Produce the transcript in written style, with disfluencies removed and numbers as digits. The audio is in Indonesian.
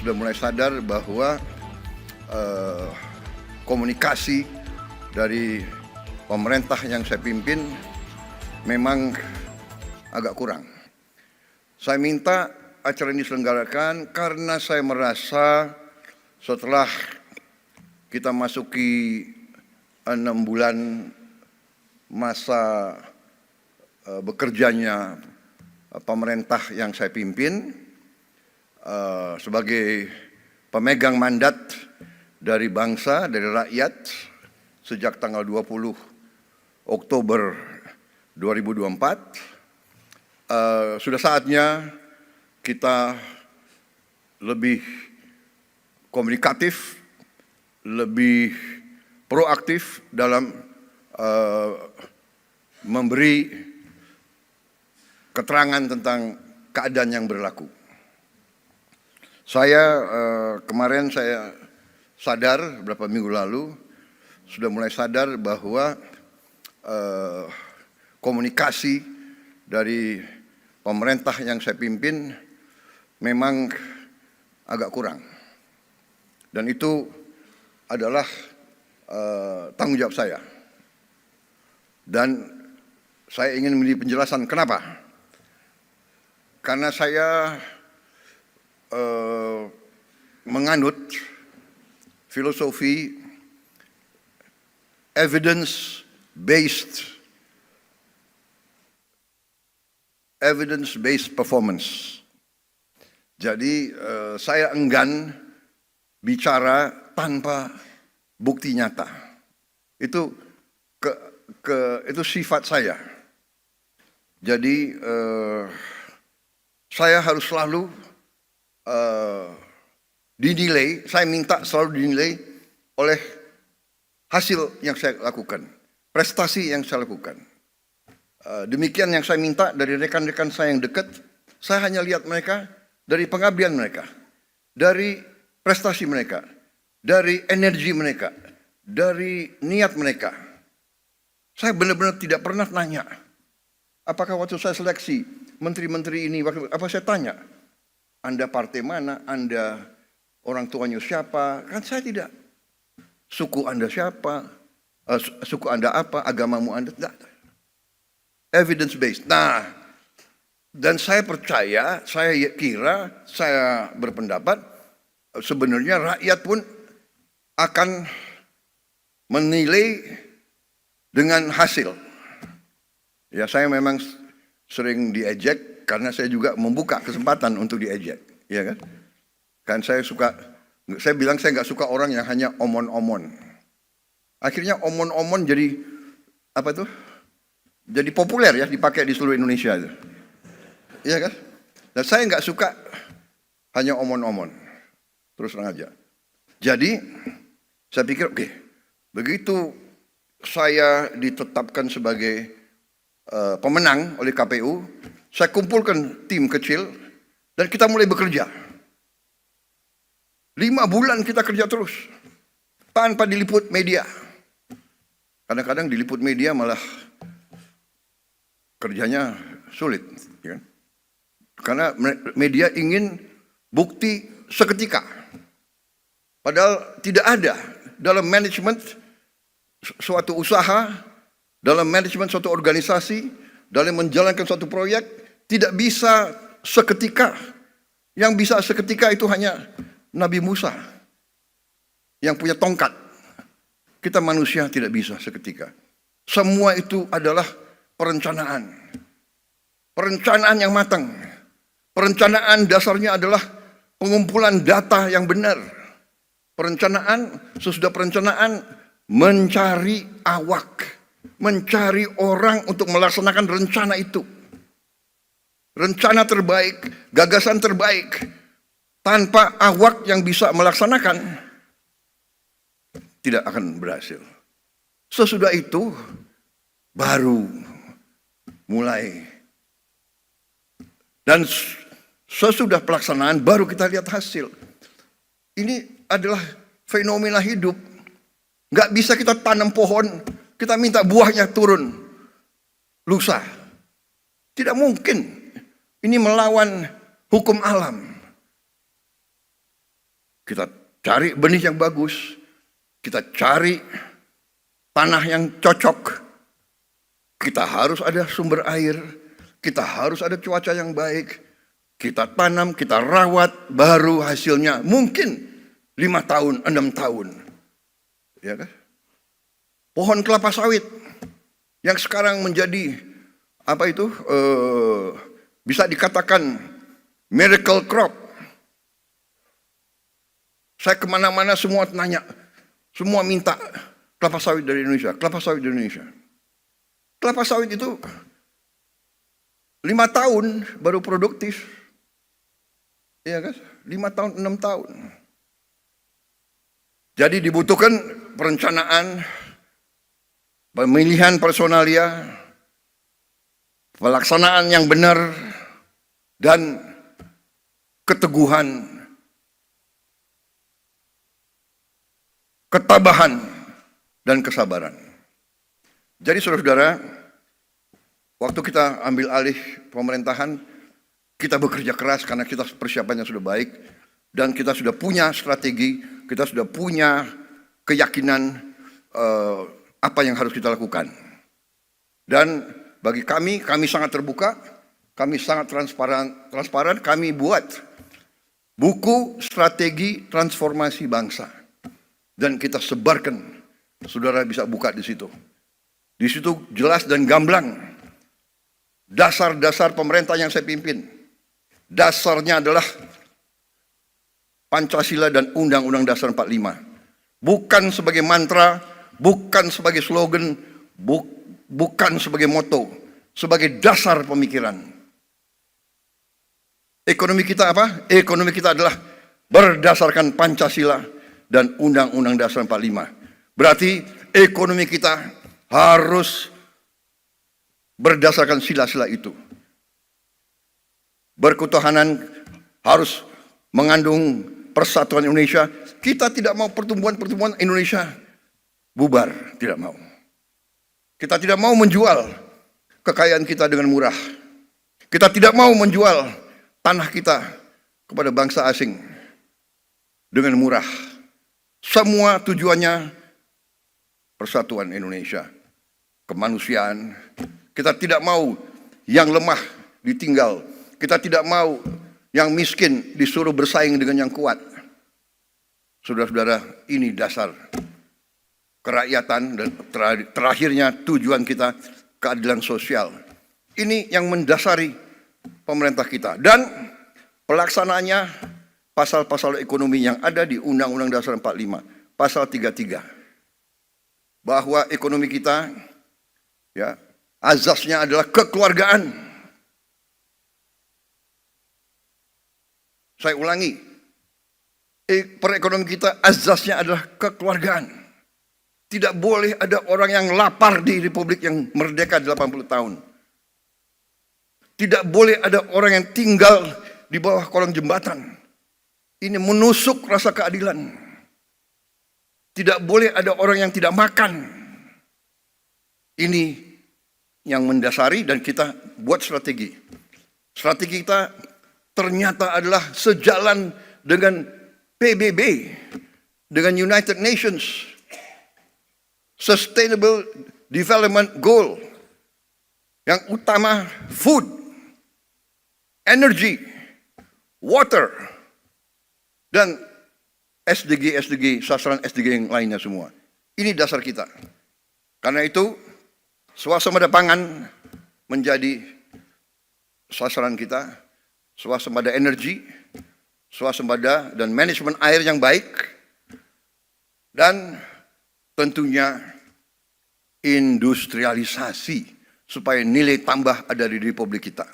sudah mulai sadar bahwa komunikasi dari pemerintah yang saya pimpin memang agak kurang. Saya minta acara ini diselenggarakan karena saya merasa setelah kita masuki 6 bulan masa bekerjanya pemerintah yang saya pimpin sebagai pemegang mandat dari bangsa, dari rakyat sejak tanggal 20 Oktober 2024, sudah saatnya kita lebih komunikatif, lebih proaktif dalam memberi keterangan tentang keadaan yang berlaku. Kemarin saya sadar beberapa minggu lalu sudah mulai sadar bahwa komunikasi dari pemerintah yang saya pimpin memang agak kurang, dan itu adalah tanggung jawab saya, dan saya ingin memberi penjelasan kenapa. Karena saya menganut filosofi evidence-based performance. Jadi saya enggan bicara tanpa bukti nyata. Itu itu sifat saya. Jadi saya harus selalu dinilai, saya minta selalu dinilai oleh hasil yang saya lakukan, prestasi yang saya lakukan. Demikian yang saya minta dari rekan-rekan saya yang dekat. Saya hanya lihat mereka dari pengabdian mereka, dari prestasi mereka, dari energi mereka, dari niat mereka. Saya benar-benar tidak pernah tanya, apakah waktu saya seleksi menteri-menteri ini, apa saya tanya, Anda partai mana, Anda orang tuanya siapa? Kan saya tidak. Suku Anda siapa? Suku Anda apa? Agamamu Anda? Tidak. Evidence based. Nah, dan saya percaya, saya kira, saya berpendapat sebenarnya rakyat pun akan menilai dengan hasil. Ya, saya memang sering diejek karena saya juga membuka kesempatan untuk diejek, ya kan? Kan saya bilang saya nggak suka orang yang hanya omon-omon. Akhirnya omon-omon jadi apa tuh? Jadi populer ya, dipakai di seluruh Indonesia itu. Iya kan? Dan saya nggak suka hanya omon-omon. Terus terang aja. Jadi saya pikir oke, begitu saya ditetapkan sebagai pemenang oleh KPU, saya kumpulkan tim kecil dan kita mulai bekerja. 5 bulan kita kerja terus tanpa diliput media. Kadang-kadang diliput media malah kerjanya sulit, ya kan? Karena media ingin bukti seketika. Padahal tidak ada dalam manajemen suatu usaha, dalam manajemen suatu organisasi, dalam menjalankan suatu proyek, tidak bisa seketika. Yang bisa seketika itu hanya Nabi Musa yang punya tongkat. Kita manusia tidak bisa seketika. Semua itu adalah perencanaan. Perencanaan yang matang. Perencanaan dasarnya adalah pengumpulan data yang benar. Perencanaan, sesudah perencanaan, mencari awak, mencari orang untuk melaksanakan rencana itu. Rencana terbaik, gagasan terbaik, tanpa awak yang bisa melaksanakan, tidak akan berhasil. Sesudah itu, baru mulai. Dan sesudah pelaksanaan, baru kita lihat hasil. Ini adalah fenomena hidup. Nggak bisa kita tanam pohon, kita minta buahnya turun lusa. Tidak mungkin. Ini melawan hukum alam. Kita cari benih yang bagus, kita cari tanah yang cocok, kita harus ada sumber air, kita harus ada cuaca yang baik, kita tanam, kita rawat, baru hasilnya mungkin 5 tahun, 6 tahun. Ya kan? Pohon kelapa sawit yang sekarang menjadi bisa dikatakan miracle crop. Saya kemana-mana semua nanya, semua minta kelapa sawit dari Indonesia, kelapa sawit dari Indonesia. Kelapa sawit itu 5 tahun baru produktif. Iya kan? 5 tahun, 6 tahun. Jadi dibutuhkan perencanaan, pemilihan personalia, pelaksanaan yang benar, dan keteguhan, ketabahan, dan kesabaran. Jadi saudara-saudara, waktu kita ambil alih pemerintahan, kita bekerja keras karena kita persiapannya sudah baik, dan kita sudah punya strategi, kita sudah punya keyakinan apa yang harus kita lakukan. Dan bagi kami sangat terbuka, kami sangat transparan, kami buat buku strategi transformasi bangsa. Dan kita sebarkan, saudara bisa buka di situ. Di situ jelas dan gamblang dasar-dasar pemerintah yang saya pimpin. Dasarnya adalah Pancasila dan Undang-Undang Dasar 45. Bukan sebagai mantra, bukan sebagai slogan, bukan sebagai moto, sebagai dasar pemikiran. Ekonomi kita apa? Ekonomi kita adalah berdasarkan Pancasila dan Undang-Undang Dasar 45. Berarti ekonomi kita harus berdasarkan sila-sila itu. Berketuhanan harus mengandung persatuan Indonesia. Kita tidak mau pertumbuhan Indonesia bubar, tidak mau. Kita tidak mau menjual kekayaan kita dengan murah. Kita tidak mau menjual tanah kita kepada bangsa asing dengan murah. Semua tujuannya persatuan Indonesia, kemanusiaan. Kita tidak mau yang lemah ditinggal. Kita tidak mau yang miskin disuruh bersaing dengan yang kuat. Saudara-saudara, ini dasar kerakyatan dan terakhirnya tujuan kita keadilan sosial. Ini yang mendasari pemerintah kita. Dan pelaksanaannya pasal-pasal ekonomi yang ada di Undang-Undang Dasar 45, pasal 33. Bahwa ekonomi kita ya azasnya adalah kekeluargaan. Saya ulangi, perekonomian kita azasnya adalah kekeluargaan. Tidak boleh ada orang yang lapar di Republik yang merdeka 80 tahun. Tidak boleh ada orang yang tinggal di bawah kolong jembatan. Ini menusuk rasa keadilan. Tidak boleh ada orang yang tidak makan. Ini yang mendasari dan kita buat strategi. Strategi kita ternyata adalah sejalan dengan PBB, dengan United Nations Sustainable Development Goal. Yang utama food, energy, water, dan SDG, sasaran SDG yang lainnya semua. Ini dasar kita. Karena itu, swasembada pangan menjadi sasaran kita, swasembada energi, swasembada dan manajemen air yang baik, dan tentunya industrialisasi supaya nilai tambah ada di Republik kita.